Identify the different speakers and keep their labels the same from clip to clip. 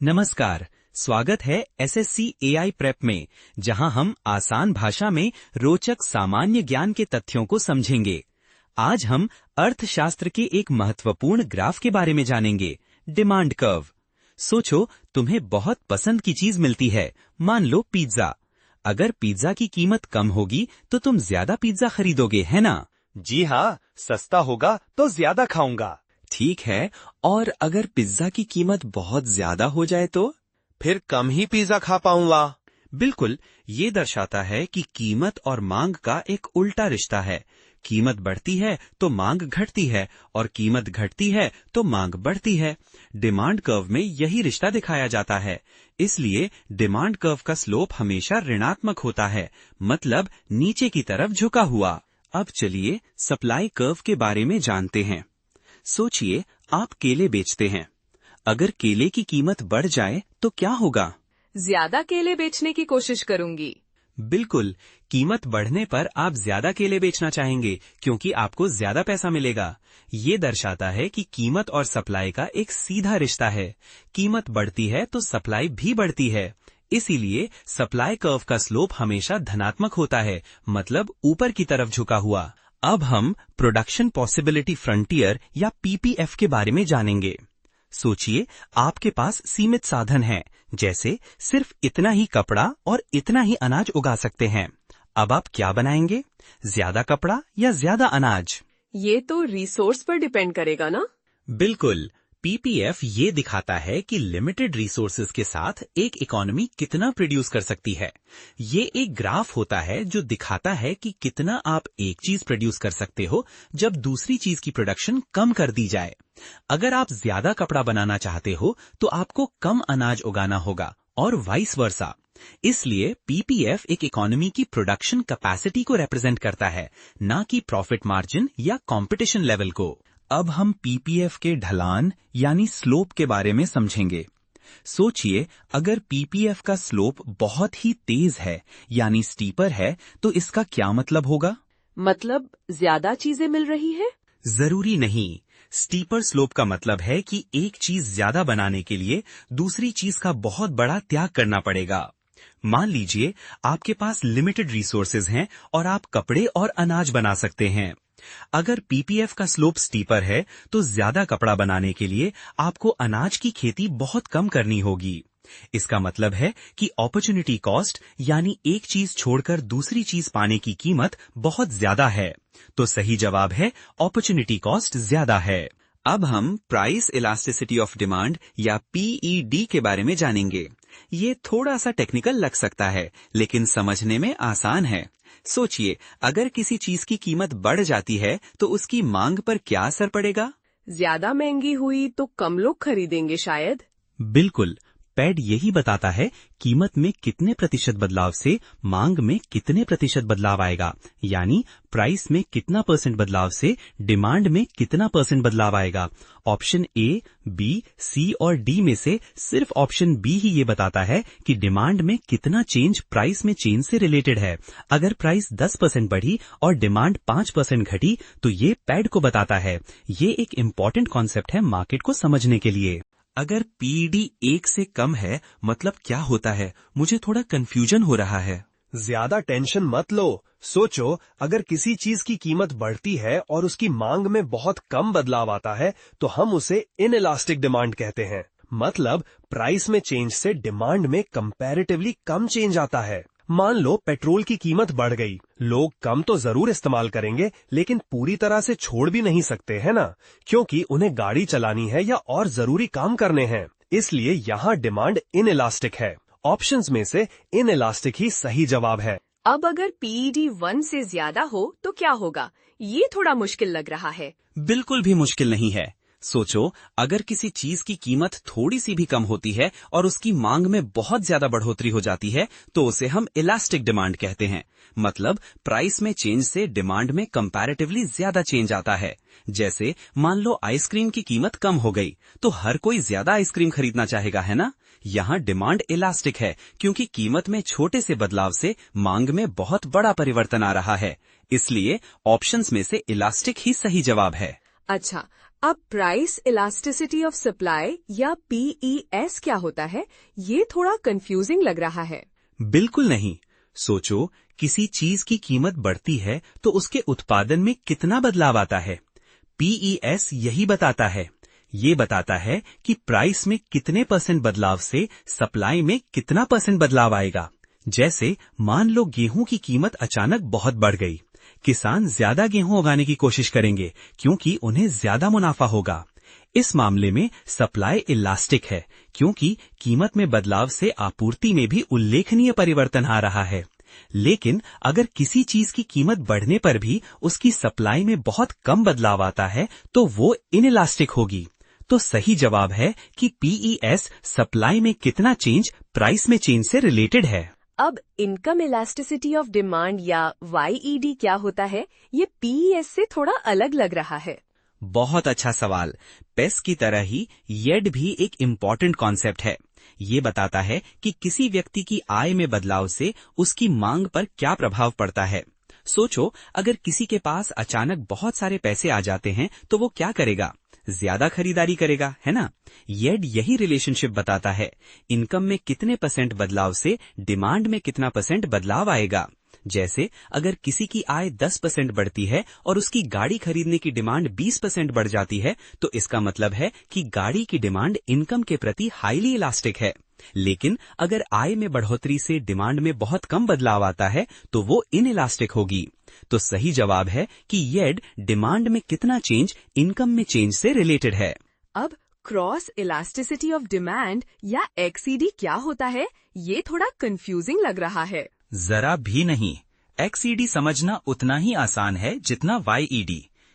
Speaker 1: नमस्कार। स्वागत है एसएससी एआई प्रेप में, जहां हम आसान भाषा में रोचक सामान्य ज्ञान के तथ्यों को समझेंगे। आज हम अर्थशास्त्र के एक महत्वपूर्ण ग्राफ के बारे में जानेंगे, डिमांड कर्व। सोचो, तुम्हें बहुत पसंद की चीज मिलती है, मान लो पिज्जा। अगर पिज्जा की कीमत कम होगी तो तुम ज्यादा पिज्जा खरीदोगे, है ना?
Speaker 2: जी हाँ, सस्ता होगा तो ज्यादा खाऊंगा।
Speaker 3: ठीक है, और अगर पिज्जा की कीमत बहुत ज्यादा हो जाए तो?
Speaker 2: फिर कम ही पिज्जा खा पाऊंगा।
Speaker 1: बिल्कुल, ये दर्शाता है कि कीमत और मांग का एक उल्टा रिश्ता है। कीमत बढ़ती है तो मांग घटती है, और कीमत घटती है तो मांग बढ़ती है। डिमांड कर्व में यही रिश्ता दिखाया जाता है। इसलिए डिमांड कर्व का स्लोप हमेशा ऋणात्मक होता है, मतलब नीचे की तरफ झुका हुआ। अब चलिए सप्लाई कर्व के बारे में जानते हैं। सोचिए, आप केले बेचते हैं। अगर केले की कीमत बढ़ जाए तो क्या होगा?
Speaker 4: ज्यादा केले बेचने की कोशिश करूंगी।
Speaker 1: बिल्कुल, कीमत बढ़ने पर आप ज्यादा केले बेचना चाहेंगे, क्योंकि आपको ज्यादा पैसा मिलेगा। ये दर्शाता है कि कीमत और सप्लाई का एक सीधा रिश्ता है। कीमत बढ़ती है तो सप्लाई भी बढ़ती है। इसीलिए सप्लाई कर्व का स्लोप हमेशा धनात्मक होता है, मतलब ऊपर की तरफ झुका हुआ। अब हम प्रोडक्शन पॉसिबिलिटी फ्रंटियर या पीपीएफ के बारे में जानेंगे। सोचिए, आपके पास सीमित साधन हैं, जैसे सिर्फ इतना ही कपड़ा और इतना ही अनाज उगा सकते हैं। अब आप क्या बनाएंगे? ज्यादा कपड़ा या ज्यादा अनाज?
Speaker 4: ये तो रिसोर्स पर डिपेंड करेगा ना?
Speaker 1: बिल्कुल, पीपीएफ ये दिखाता है कि लिमिटेड रिसोर्सेज के साथ एक इकोनॉमी कितना प्रोड्यूस कर सकती है। ये एक ग्राफ होता है जो दिखाता है कि कितना आप एक चीज प्रोड्यूस कर सकते हो जब दूसरी चीज की प्रोडक्शन कम कर दी जाए। अगर आप ज्यादा कपड़ा बनाना चाहते हो तो आपको कम अनाज उगाना होगा, और वाइस वर्सा। इसलिए पीपीएफ एक इकोनॉमी की प्रोडक्शन कैपेसिटी को रिप्रेजेंट करता है, ना कि प्रॉफिट मार्जिन या कंपटीशन लेवल को। अब हम पीपीएफ के ढलान यानी स्लोप के बारे में समझेंगे। सोचिए, अगर पीपीएफ का स्लोप बहुत ही तेज है यानी स्टीपर है, तो इसका क्या मतलब होगा?
Speaker 4: मतलब ज्यादा चीजें मिल रही है?
Speaker 1: जरूरी नहीं। स्टीपर स्लोप का मतलब है कि एक चीज ज्यादा बनाने के लिए दूसरी चीज का बहुत बड़ा त्याग करना पड़ेगा। मान लीजिए, आपके पास लिमिटेड रिसोर्सेज हैं और आप कपड़े और अनाज बना सकते हैं। अगर पीपीएफ का स्लोप स्टीपर है तो ज्यादा कपड़ा बनाने के लिए आपको अनाज की खेती बहुत कम करनी होगी। इसका मतलब है कि अपॉर्चुनिटी कॉस्ट यानी एक चीज छोड़कर दूसरी चीज पाने की कीमत बहुत ज्यादा है। तो सही जवाब है अपॉर्चुनिटी कॉस्ट ज्यादा है। अब हम प्राइस इलास्टिसिटी ऑफ डिमांड या पीईडी के बारे में जानेंगे। ये थोड़ा सा टेक्निकल लग सकता है, लेकिन समझने में आसान है। सोचिए, अगर किसी चीज की कीमत बढ़ जाती है तो उसकी मांग पर क्या असर पड़ेगा?
Speaker 4: ज्यादा महंगी हुई तो कम लोग खरीदेंगे शायद।
Speaker 1: बिल्कुल, पैड यही बताता है कीमत में कितने प्रतिशत बदलाव से मांग में कितने प्रतिशत बदलाव आएगा, यानी प्राइस में कितना परसेंट बदलाव से डिमांड में कितना परसेंट बदलाव आएगा। ऑप्शन ए, बी, सी और डी में से सिर्फ ऑप्शन बी ही ये बताता है कि डिमांड में कितना चेंज प्राइस में चेंज से रिलेटेड है। अगर प्राइस 10% बढ़ी और डिमांड 5% घटी तो ये पैड को बताता है। ये एक इम्पॉर्टेंट कॉन्सेप्ट है मार्केट को समझने के लिए। अगर पीईडी 1 से कम है, मतलब क्या होता है? मुझे थोड़ा कंफ्यूजन हो रहा है।
Speaker 2: ज्यादा टेंशन मत लो। सोचो, अगर किसी चीज की कीमत बढ़ती है और उसकी मांग में बहुत कम बदलाव आता है तो हम उसे इनइलास्टिक डिमांड कहते हैं। मतलब प्राइस में चेंज से डिमांड में कंपैरेटिवली कम चेंज आता है। मान लो पेट्रोल की कीमत बढ़ गई, लोग कम तो जरूर इस्तेमाल करेंगे, लेकिन पूरी तरह से छोड़ भी नहीं सकते, है ना? क्योंकि उन्हें गाड़ी चलानी है या और जरूरी काम करने हैं। इसलिए यहाँ डिमांड इनइलास्टिक है। ऑप्शंस में से इनइलास्टिक ही सही जवाब है।
Speaker 4: अब अगर पीईडी 1 से ज्यादा हो तो क्या होगा? ये थोड़ा मुश्किल लग रहा है।
Speaker 1: बिल्कुल भी मुश्किल नहीं है। सोचो, अगर किसी चीज की कीमत थोड़ी सी भी कम होती है और उसकी मांग में बहुत ज्यादा बढ़ोतरी हो जाती है तो उसे हम इलास्टिक डिमांड कहते हैं। मतलब प्राइस में चेंज से डिमांड में कंपैरेटिवली ज्यादा चेंज आता है। जैसे मान लो आइसक्रीम की कीमत कम हो गई तो हर कोई ज्यादा आइसक्रीम खरीदना चाहेगा, है ना? यहाँ डिमांड इलास्टिक है, क्योंकि कीमत में छोटे से बदलाव से मांग में बहुत बड़ा परिवर्तन आ रहा है। इसलिए ऑप्शंस में से इलास्टिक ही सही जवाब है।
Speaker 4: अच्छा, अब प्राइस इलास्टिसिटी ऑफ सप्लाई या PES क्या होता है? ये थोड़ा कंफ्यूजिंग लग रहा है।
Speaker 1: बिल्कुल नहीं। सोचो, किसी चीज की कीमत बढ़ती है तो उसके उत्पादन में कितना बदलाव आता है। PES यही बताता है। ये बताता है कि प्राइस में कितने % बदलाव से सप्लाई में कितना % बदलाव आएगा। जैसे मान लो गेहूं की कीमत अचानक बहुत बढ़ गई। किसान ज्यादा गेहूं उगाने की कोशिश करेंगे क्योंकि उन्हें ज्यादा मुनाफा होगा। इस मामले में सप्लाई इलास्टिक है क्योंकि कीमत में बदलाव से आपूर्ति में भी उल्लेखनीय परिवर्तन आ रहा है। लेकिन अगर किसी चीज की कीमत बढ़ने पर भी उसकी सप्लाई में बहुत कम बदलाव आता है तो वो इनइलास्टिक होगी। तो सही जवाब है कि PES सप्लाई में कितना चेंज प्राइस में चेंज से रिलेटेड है।
Speaker 4: अब इनकम इलास्टिसिटी ऑफ डिमांड या YED क्या होता है? ये PES से थोड़ा अलग लग रहा है।
Speaker 1: बहुत अच्छा सवाल। पेस की तरह ही येड भी एक इम्पॉर्टेंट कॉन्सेप्ट है। ये बताता है कि किसी व्यक्ति की आय में बदलाव से उसकी मांग पर क्या प्रभाव पड़ता है। सोचो, अगर किसी के पास अचानक बहुत सारे पैसे आ जाते हैं तो वो क्या करेगा? ज्यादा खरीदारी करेगा, है ना? येड यही रिलेशनशिप बताता है। इनकम में कितने % बदलाव से डिमांड में कितना % बदलाव आएगा। जैसे अगर किसी की आय 10% बढ़ती है और उसकी गाड़ी खरीदने की डिमांड 20% बढ़ जाती है तो इसका मतलब है कि गाड़ी की डिमांड इनकम के प्रति हाईली इलास्टिक है। लेकिन अगर आय में बढ़ोतरी से डिमांड में बहुत कम बदलाव आता है तो वो इनइलास्टिक होगी। तो सही जवाब है कि येड डिमांड में कितना चेंज इनकम में चेंज से रिलेटेड है।
Speaker 4: अब क्रॉस इलास्टिसिटी ऑफ डिमांड या XED क्या होता है? ये थोड़ा कंफ्यूजिंग लग रहा है।
Speaker 1: जरा भी नहीं। XED समझना उतना ही आसान है जितना YED।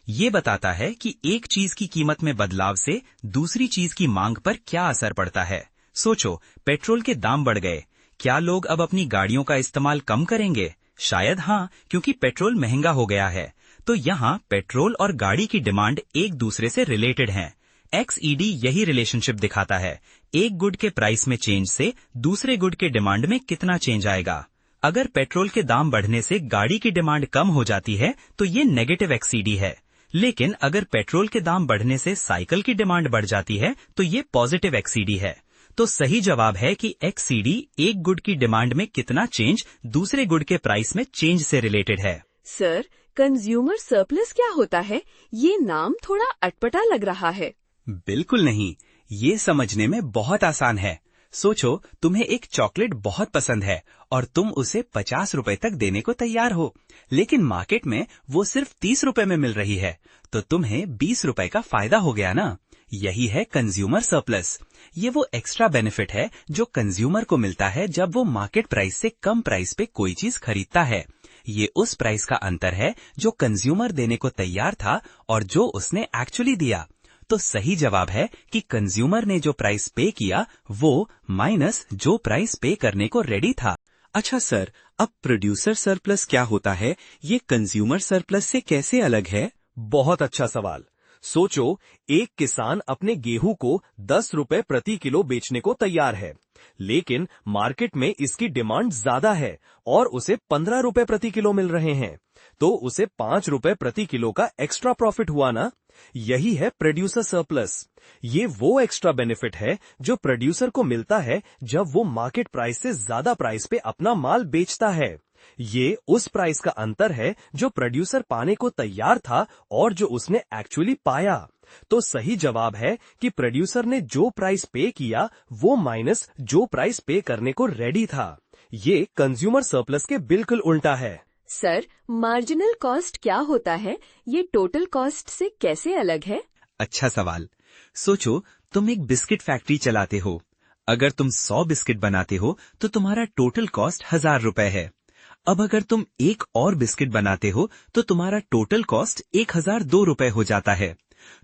Speaker 1: ये बताता है कि एक चीज की कीमत में बदलाव से दूसरी चीज की मांग पर क्या असर पड़ता है। सोचो, पेट्रोल के दाम बढ़ गए। क्या लोग अब अपनी गाड़ियों का इस्तेमाल कम करेंगे? शायद हाँ, क्योंकि पेट्रोल महंगा हो गया है। तो यहाँ पेट्रोल और गाड़ी की डिमांड एक दूसरे से रिलेटेड हैं। XED यही रिलेशनशिप दिखाता है। एक गुड के प्राइस में चेंज से दूसरे गुड के डिमांड में कितना चेंज आएगा। अगर पेट्रोल के दाम बढ़ने से गाड़ी की डिमांड कम हो जाती है तो ये नेगेटिव XED है। लेकिन अगर पेट्रोल के दाम बढ़ने से साइकिल की डिमांड बढ़ जाती है तो ये पॉजिटिव XED है। तो सही जवाब है कि XED एक गुड की डिमांड में कितना चेंज दूसरे गुड के प्राइस में चेंज से रिलेटेड है।
Speaker 4: सर, कंज्यूमर सरप्लस क्या होता है? ये नाम थोड़ा अटपटा लग रहा है।
Speaker 1: बिल्कुल नहीं, ये समझने में बहुत आसान है। सोचो, तुम्हें एक चॉकलेट बहुत पसंद है और तुम उसे 50 रुपए तक देने को तैयार हो, लेकिन मार्केट में वो सिर्फ 30 रुपए में मिल रही है, तो तुम्हें 20 रुपए का फायदा हो गया ना। यही है कंज्यूमर सरप्लस। ये वो एक्स्ट्रा बेनिफिट है जो कंज्यूमर को मिलता है जब वो मार्केट प्राइस से कम प्राइस पे कोई चीज खरीदता है। ये उस प्राइस का अंतर है जो कंज्यूमर देने को तैयार था और जो उसने एक्चुअली दिया। तो सही जवाब है कि कंज्यूमर ने जो प्राइस पे किया वो माइनस जो प्राइस पे करने को रेडी था।
Speaker 3: अच्छा सर, अब प्रोड्यूसर सरप्लस क्या होता है? ये कंज्यूमर सरप्लस से कैसे अलग है?
Speaker 2: बहुत अच्छा सवाल। सोचो, एक किसान अपने गेहूं को 10 रुपए प्रति किलो बेचने को तैयार है, लेकिन मार्केट में इसकी डिमांड ज्यादा है और उसे 15 रुपए प्रति किलो मिल रहे हैं, तो उसे 5 रुपए प्रति किलो का एक्स्ट्रा प्रॉफिट हुआ ना। यही है प्रोड्यूसर सरप्लस। ये वो एक्स्ट्रा बेनिफिट है जो प्रोड्यूसर को मिलता है जब वो मार्केट प्राइस से ज्यादा प्राइस पे अपना माल बेचता है। ये उस प्राइस का अंतर है जो प्रोड्यूसर पाने को तैयार था और जो उसने एक्चुअली पाया। तो सही जवाब है कि प्रोड्यूसर ने जो प्राइस पे किया वो माइनस जो प्राइस पे करने को रेडी था। ये कंज्यूमर सरप्लस के बिल्कुल उल्टा है।
Speaker 4: सर, मार्जिनल कॉस्ट क्या होता है? ये टोटल कॉस्ट से कैसे अलग है?
Speaker 1: अच्छा सवाल। सोचो, तुम एक बिस्किट फैक्ट्री चलाते हो। अगर तुम 100 बिस्किट बनाते हो तो तुम्हारा टोटल कॉस्ट 1000 रुपए है। अब अगर तुम एक और बिस्किट बनाते हो तो तुम्हारा टोटल कॉस्ट 1002 रुपए हो जाता है।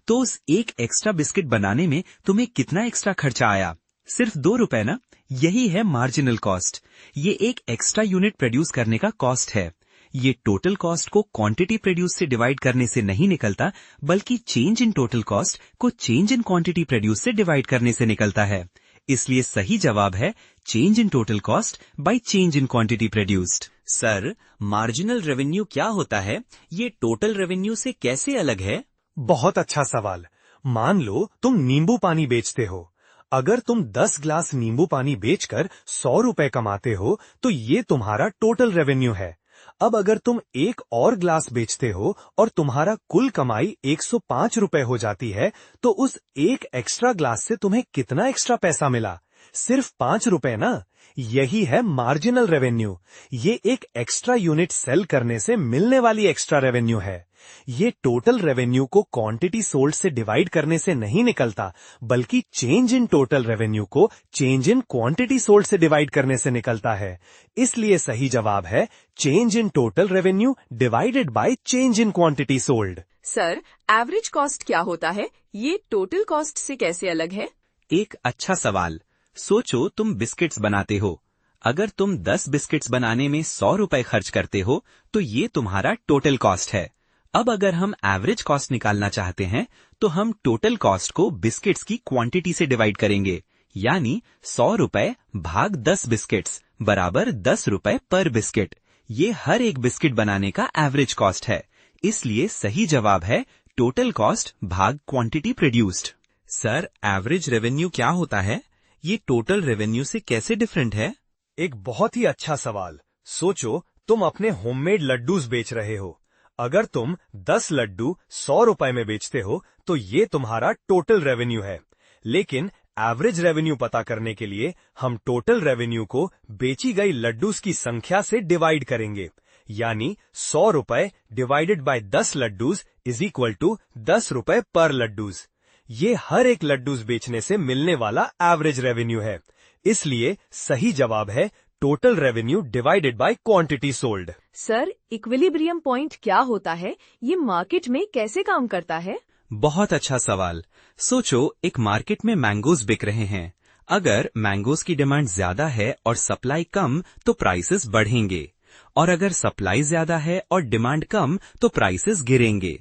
Speaker 1: तो उस एक एक्स्ट्रा बिस्किट बनाने में तुम्हें कितना एक्स्ट्रा खर्चा आया? सिर्फ 2 रुपए ना। यही है मार्जिनल कॉस्ट। ये एक एक्स्ट्रा यूनिट प्रोड्यूस करने का कॉस्ट है। ये टोटल कॉस्ट को क्वांटिटी प्रोड्यूस से डिवाइड करने से नहीं निकलता, बल्कि चेंज इन टोटल कॉस्ट को चेंज इन क्वांटिटी प्रोड्यूस से डिवाइड करने से निकलता है। इसलिए सही जवाब है change in total cost by change in quantity produced.
Speaker 3: Sir, marginal revenue क्या होता है? ये टोटल रेवेन्यू से कैसे अलग है?
Speaker 2: बहुत अच्छा सवाल। मान लो तुम नींबू पानी बेचते हो। अगर तुम 10 ग्लास नींबू पानी बेचकर 100 रुपए कमाते हो तो ये तुम्हारा टोटल रेवेन्यू है। अब अगर तुम एक और ग्लास बेचते हो और तुम्हारा कुल कमाई 105 रुपए हो जाती है तो उस एक एक्स्ट्रा ग्लास से तुम्हें कितना एक्स्ट्रा पैसा मिला? सिर्फ 5 रुपए ना। यही है मार्जिनल रेवेन्यू। ये एक एक्स्ट्रा यूनिट सेल करने से मिलने वाली एक्स्ट्रा रेवेन्यू है। ये टोटल रेवेन्यू को क्वांटिटी सोल्ड से डिवाइड करने से नहीं निकलता, बल्कि चेंज इन टोटल रेवेन्यू को चेंज इन क्वांटिटी सोल्ड से डिवाइड करने से निकलता है। इसलिए सही जवाब है change in total revenue divided by change in quantity sold.
Speaker 4: Sir, average cost क्या होता है? ये टोटल कॉस्ट से कैसे अलग है?
Speaker 3: एक अच्छा सवाल। सोचो तुम बिस्किट्स बनाते हो। अगर तुम 10 बिस्किट्स बनाने में 100 रुपए खर्च करते हो तो ये तुम्हारा टोटल कॉस्ट है। अब अगर हम एवरेज कॉस्ट निकालना चाहते हैं तो हम टोटल कॉस्ट को बिस्किट्स की क्वांटिटी से डिवाइड करेंगे, यानी 100 रुपए भाग 10 बिस्किट्स बराबर 10 रुपए पर बिस्किट। ये हर एक बिस्किट बनाने का एवरेज कॉस्ट है। इसलिए सही जवाब है टोटल कॉस्ट भाग quantity produced.
Speaker 1: Sir, average revenue क्या होता है? ये टोटल रेवेन्यू से कैसे डिफरेंट है?
Speaker 2: एक बहुत ही अच्छा सवाल। सोचो तुम अपने होममेड लड्डूस बेच रहे हो। अगर तुम 10 लड्डू 100 रुपए में बेचते हो तो ये तुम्हारा टोटल रेवेन्यू है। लेकिन एवरेज रेवेन्यू पता करने के लिए हम टोटल रेवेन्यू को बेची गई लड्डूस की संख्या से डिवाइड करेंगे, यानी 100 रुपए divided by 10 laddoos is equal to 10 रुपए पर लड्डूस। ये हर एक लड्डूस बेचने से मिलने वाला एवरेज रेवेन्यू है। इसलिए सही जवाब है total revenue divided by quantity sold.
Speaker 4: Sir, equilibrium point क्या होता है? ये मार्केट में कैसे काम करता है?
Speaker 1: बहुत अच्छा सवाल। सोचो एक मार्केट में मैंगोज बिक रहे हैं। अगर मैंगोज की डिमांड ज्यादा है और सप्लाई कम तो प्राइसेस बढ़ेंगे, और अगर सप्लाई ज्यादा है और डिमांड कम तो प्राइसेस गिरेंगे।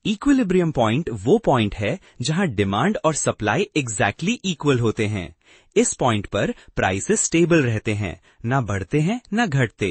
Speaker 1: इक्विलिब्रियम पॉइंट वो पॉइंट है जहां डिमांड और सप्लाई एग्जैक्टली इक्वल होते हैं। इस पॉइंट पर प्राइसेस स्टेबल रहते हैं, ना बढ़ते हैं ना घटते।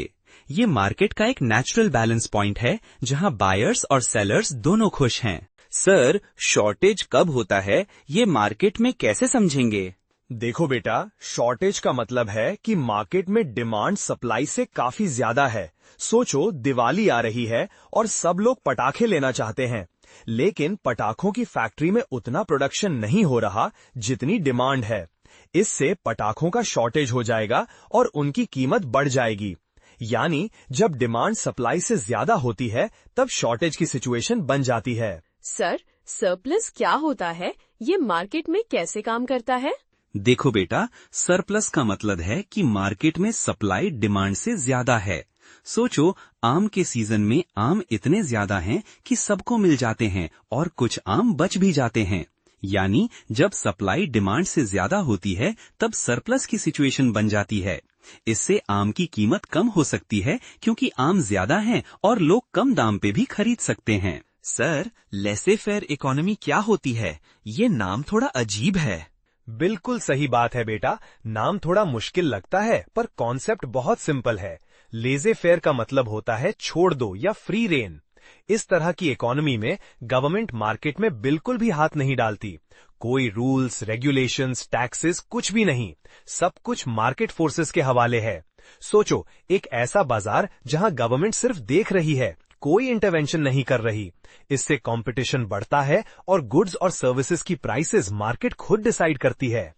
Speaker 1: ये मार्केट का एक नेचुरल बैलेंस पॉइंट है जहां बायर्स और सेलर्स दोनों खुश हैं।
Speaker 3: सर, शॉर्टेज कब होता है ये मार्केट में कैसे समझेंगे?
Speaker 2: देखो बेटा, शॉर्टेज का मतलब है कि मार्केट में डिमांड सप्लाई से काफी ज्यादा है। सोचो दिवाली आ रही है और सब लोग पटाखे लेना चाहते हैं, लेकिन पटाखों की फैक्ट्री में उतना प्रोडक्शन नहीं हो रहा जितनी डिमांड है। इससे पटाखों का शॉर्टेज हो जाएगा और उनकी कीमत बढ़ जाएगी। यानी जब डिमांड सप्लाई से ज्यादा होती है तब शॉर्टेज की सिचुएशन बन जाती है।
Speaker 4: सर, सरप्लस क्या होता है? ये मार्केट में कैसे काम करता है?
Speaker 1: देखो बेटा, सरप्लस का मतलब है कि मार्केट में सप्लाई डिमांड से ज्यादा है। सोचो आम के सीजन में आम इतने ज्यादा हैं कि सबको मिल जाते हैं और कुछ आम बच भी जाते हैं। यानी जब सप्लाई डिमांड से ज्यादा होती है तब सरप्लस की सिचुएशन बन जाती है। इससे आम की कीमत कम हो सकती है क्योंकि आम ज्यादा हैं और लोग कम दाम पे भी खरीद सकते हैं।
Speaker 3: सर, लेसे फेयर इकोनॉमी क्या होती है? ये नाम थोड़ा अजीब है।
Speaker 2: बिल्कुल सही बात है बेटा, नाम थोड़ा मुश्किल लगता है पर कॉन्सेप्ट बहुत सिंपल है। लेजे फेयर का मतलब होता है छोड़ दो या फ्री रेन। इस तरह की इकोनॉमी में गवर्नमेंट मार्केट में बिल्कुल भी हाथ नहीं डालती। कोई रूल्स, रेगुलेशंस, टैक्सेस कुछ भी नहीं। सब कुछ मार्केट फोर्सेस के हवाले है। सोचो एक ऐसा बाजार जहां गवर्नमेंट सिर्फ देख रही है, कोई इंटरवेंशन नहीं कर रही। इससे कंपटीशन बढ़ता है और गुड्स और सर्विसेज की प्राइसेस मार्केट खुद डिसाइड करती है।